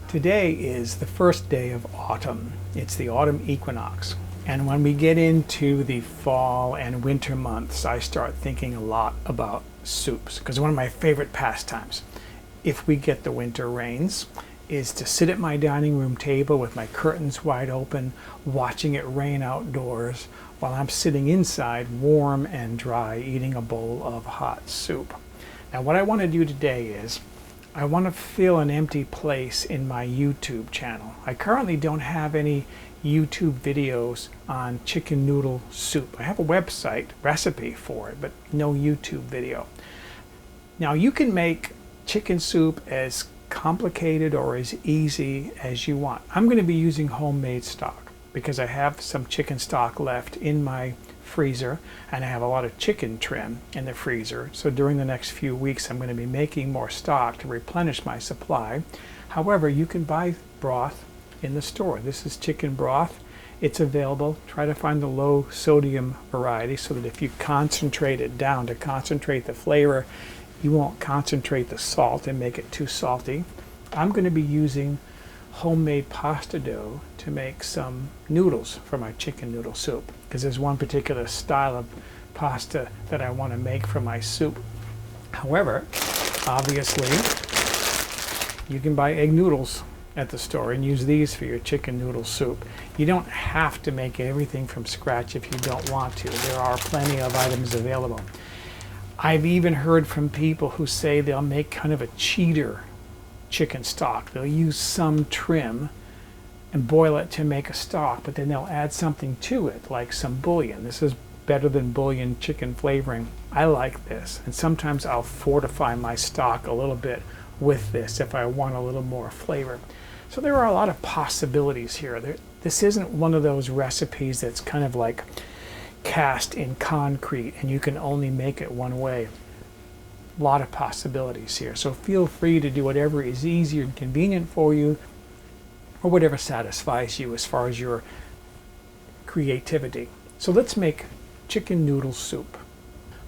Today is the first day of autumn. It's the autumn equinox. And when we get into the fall and winter months, I start thinking a lot about soups, because one of my favorite pastimes, if we get the winter rains, is to sit at my dining room table with my curtains wide open, watching it rain outdoors, while I'm sitting inside warm and dry, eating a bowl of hot soup. Now what I want to do today is, I want to fill an empty place in my YouTube channel. I currently don't have any YouTube videos on chicken noodle soup. I have a website recipe for it, but no YouTube video. Now you can make chicken soup as complicated or as easy as you want. I'm going to be using homemade stock because I have some chicken stock left in my freezer, and I have a lot of chicken trim in the freezer. So during the next few weeks I'm going to be making more stock to replenish my supply. However, you can buy broth in the store. This is chicken broth. It's available. Try to find the low sodium variety so that if you concentrate it down to concentrate the flavor, you won't concentrate the salt and make it too salty. I'm going to be using homemade pasta dough to make some noodles for my chicken noodle soup, because there's one particular style of pasta that I want to make for my soup. However, obviously, you can buy egg noodles at the store and use these for your chicken noodle soup. You don't have to make everything from scratch if you don't want to. There are plenty of items available. I've even heard from people who say they'll make kind of a cheater chicken stock. They'll use some trim and boil it to make a stock, but then they'll add something to it, like some bouillon. This is better than bouillon chicken flavoring. I like this, and sometimes I'll fortify my stock a little bit with this if I want a little more flavor. So there are a lot of possibilities here. This isn't one of those recipes that's kind of like cast in concrete and you can only make it one way. A lot of possibilities here. So feel free to do whatever is easy and convenient for you, or whatever satisfies you as far as your creativity. So let's make chicken noodle soup.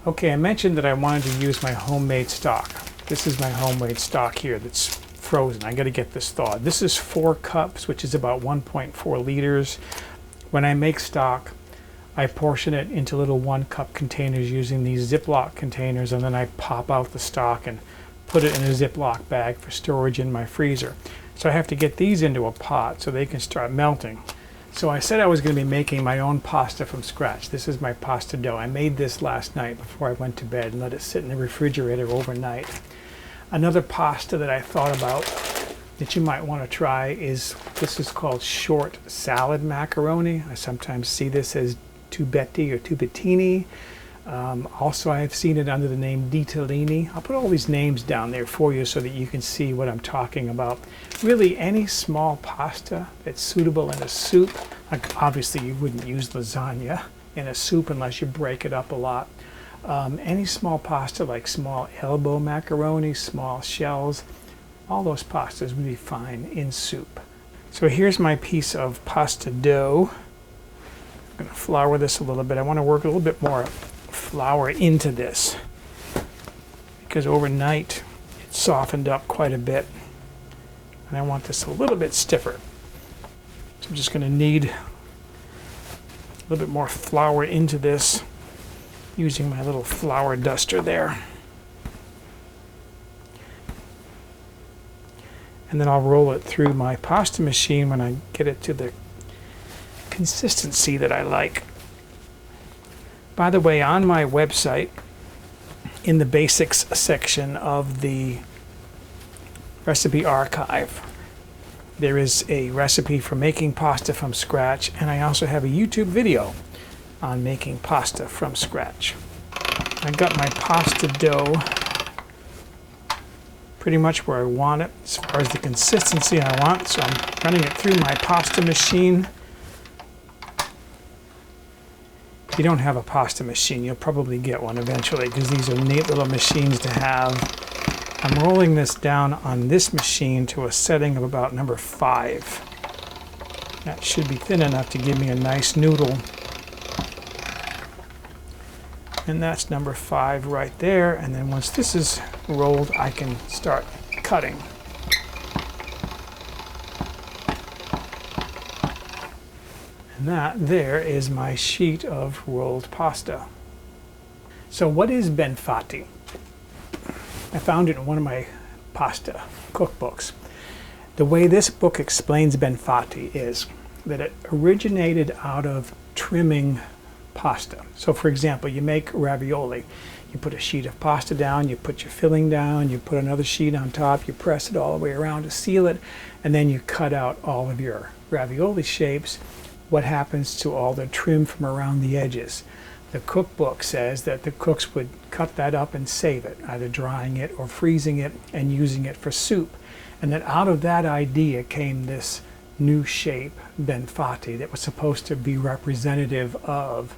Okay, I mentioned that I wanted to use my homemade stock. This is my homemade stock here that's frozen. I got to get this thawed. This is 4 cups, which is about 1.4 liters. When I make stock, I portion it into little 1-cup containers using these Ziploc containers, and then I pop out the stock and put it in a Ziploc bag for storage in my freezer. So I have to get these into a pot so they can start melting. So I said I was going to be making my own pasta from scratch. This is my pasta dough. I made this last night before I went to bed and let it sit in the refrigerator overnight. Another pasta that I thought about that you might want to try is, this is called short salad macaroni. I sometimes see this as tubetti or tubettini. Also, I have seen it under the name ditalini. I'll put all these names down there for you so that you can see what I'm talking about. Really, any small pasta that's suitable in a soup. Like, obviously, you wouldn't use lasagna in a soup unless you break it up a lot. Any small pasta, like small elbow macaroni, small shells, all those pastas would be fine in soup. So here's my piece of pasta dough. I'm going to flour this a little bit. I want to work a little bit more flour into this because overnight it softened up quite a bit, and I want this a little bit stiffer. So I'm just going to need a little bit more flour into this using my little flour duster there. And then I'll roll it through my pasta machine when I get it to the consistency that I like. By the way, on my website, in the basics section of the recipe archive, there is a recipe for making pasta from scratch, and I also have a YouTube video on making pasta from scratch. I got my pasta dough pretty much where I want it as far as the consistency I want, so I'm running it through my pasta machine. If you don't have a pasta machine, you'll probably get one eventually, because these are neat little machines to have. I'm rolling this down on this machine to a setting of about number 5. That should be thin enough to give me a nice noodle. And that's number 5 right there. And then once this is rolled, I can start cutting. And that there is my sheet of rolled pasta. So what is benfatti? I found it in one of my pasta cookbooks. The way this book explains benfatti is that it originated out of trimming pasta. So for example, you make ravioli. You put a sheet of pasta down, you put your filling down, you put another sheet on top, you press it all the way around to seal it, and then you cut out all of your ravioli shapes. What happens to all the trim from around the edges? The cookbook says that the cooks would cut that up and save it, either drying it or freezing it and using it for soup. And that out of that idea came this new shape, benfatti, that was supposed to be representative of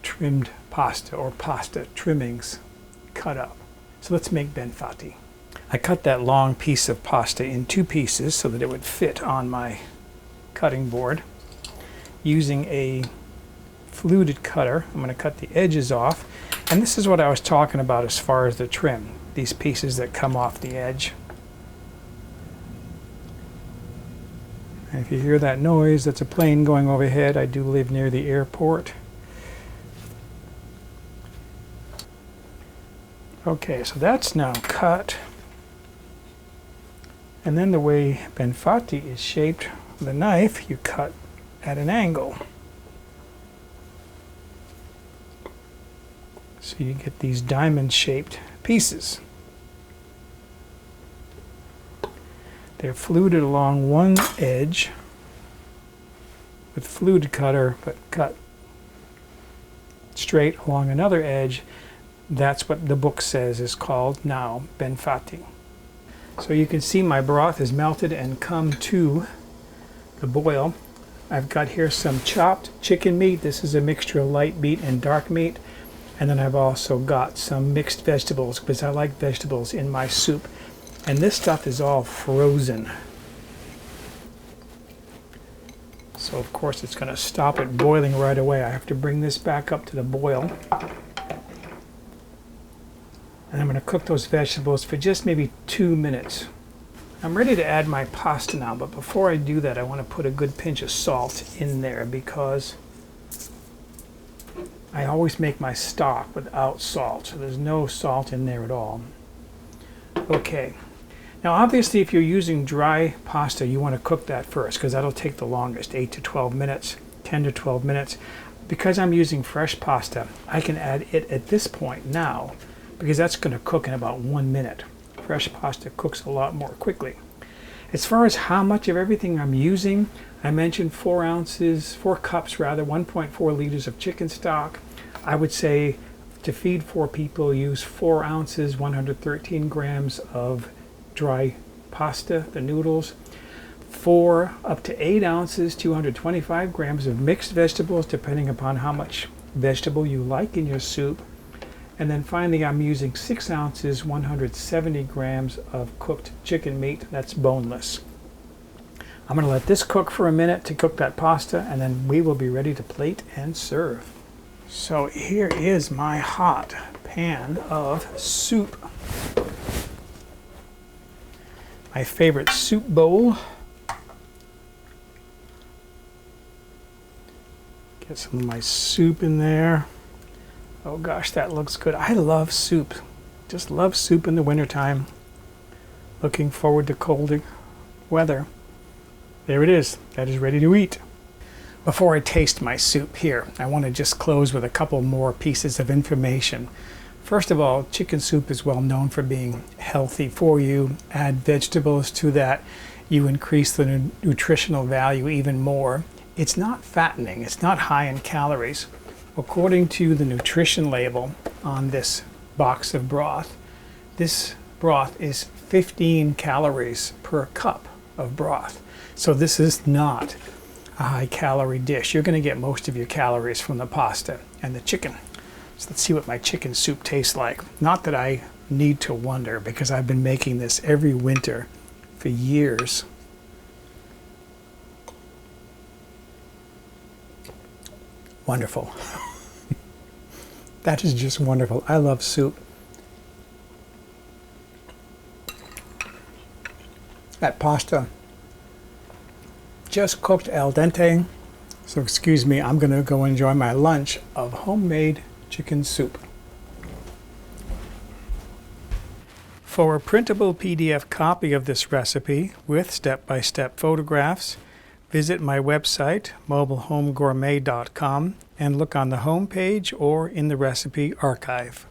trimmed pasta or pasta trimmings cut up. So let's make benfatti. I cut that long piece of pasta in 2 pieces so that it would fit on my cutting board. Using a fluted cutter, I'm going to cut the edges off. And this is what I was talking about as far as the trim. These pieces that come off the edge. And if you hear that noise, that's a plane going overhead. I do live near the airport. Okay, so that's now cut. And then the way benfatti is shaped with a knife, you cut at an angle. So you get these diamond-shaped pieces. They're fluted along one edge with fluted cutter, but cut straight along another edge. That's what the book says is called now benfatti. So you can see my broth is melted and come to the boil. I've got here some chopped chicken meat. This is a mixture of light meat and dark meat. And then I've also got some mixed vegetables because I like vegetables in my soup. And this stuff is all frozen. So of course it's going to stop it boiling right away. I have to bring this back up to the boil. And I'm going to cook those vegetables for just maybe 2 minutes. I'm ready to add my pasta now, but before I do that I want to put a good pinch of salt in there because I always make my stock without salt, so there's no salt in there at all. Okay, now obviously if you're using dry pasta you want to cook that first because that'll take the longest, 8 to 12 minutes, 10 to 12 minutes. Because I'm using fresh pasta, I can add it at this point now because that's going to cook in about 1 minute. Fresh pasta cooks a lot more quickly. As far as how much of everything I'm using, I mentioned 4 cups, 1.4 liters of chicken stock. I would say to feed 4 people, use 4 ounces, 113 grams of dry pasta, the noodles, 4 up to 8 ounces, 225 grams of mixed vegetables, depending upon how much vegetable you like in your soup. And then finally, I'm using 6 ounces, 170 grams of cooked chicken meat, that's boneless. I'm going to let this cook for a minute to cook that pasta, and then we will be ready to plate and serve. So here is my hot pan of soup. My favorite soup bowl. Get some of my soup in there. Oh gosh, that looks good. I love soup. Just love soup in the wintertime. Looking forward to colder weather. There it is. That is ready to eat. Before I taste my soup here, I want to just close with a couple more pieces of information. First of all, chicken soup is well known for being healthy for you. Add vegetables to that, you increase the nutritional value even more. It's not fattening. It's not high in calories. According to the nutrition label on this box of broth, this broth is 15 calories per cup of broth. So this is not a high calorie dish. You're going to get most of your calories from the pasta and the chicken. So let's see what my chicken soup tastes like. Not that I need to wonder because I've been making this every winter for years. Wonderful. That is just wonderful. I love soup. That pasta just cooked al dente, So excuse me, I'm going to go enjoy my lunch of homemade chicken soup. For a printable PDF copy of this recipe with step-by-step photographs, visit my website, mobilehomegourmet.com, and look on the home page or in the recipe archive.